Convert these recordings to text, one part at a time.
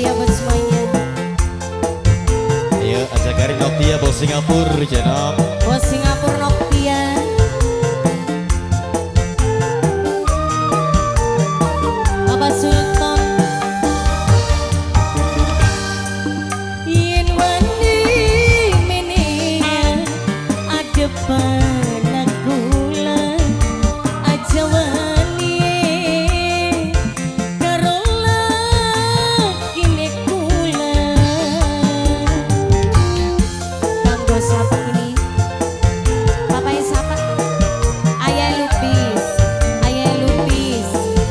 ya buat semuanya. Ayo ajakin Noktia bos Singapura jenok. Bos Singapura Noktia. Bapak Sultan. Yen wani meneh adepan kula aja wani karo lakine kula. Kanggo sapa ini? Bapak sapa? Ayah Lupis, Ayah Lupis,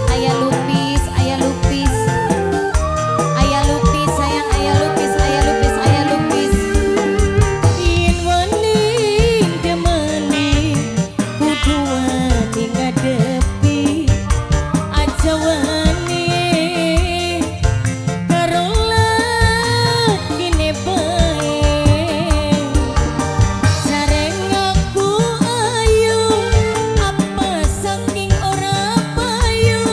Ayah Lupis, Ayah Lupis, Ayah Lupis, sayang Ayah Lupis, Ayah Lupis, Ayah Lupis. Yen wani demeni kudu wani ngadepi aja wani karo lakine bae. Sareng aku ayu apa saking ora payu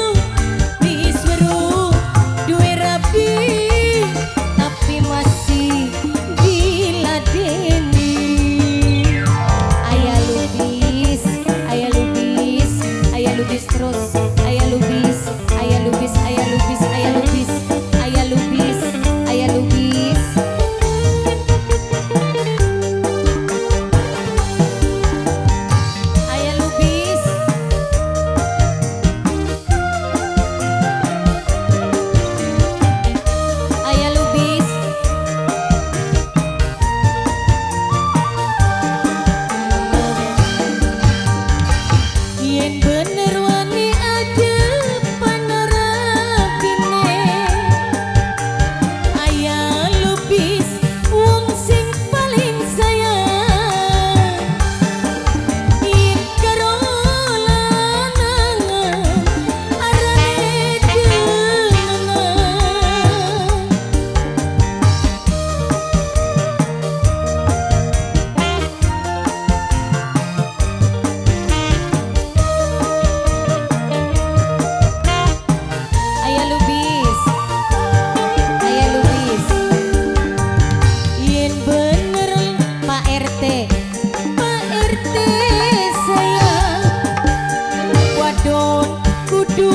wis weruh duwe rapi tapi masih diladeni. Ayah Lubis, Ayah Lubis, Ayah Lubis terus. Ayah Lubis, Ayah Lubis, Ayah Lubis, Ayah Lubis, Ayah Lubis, Ayah Lubis. Ayah Lubis. Ayah Lubis. Yen bener wani adepan rapine Ayah Lubis wong sing paling sayang. Yen karo lanangan arane jenengan. Ayah Lubis, Ayah Lubis. Yen bener Pak RT, Pak RT sayang, wadon kudu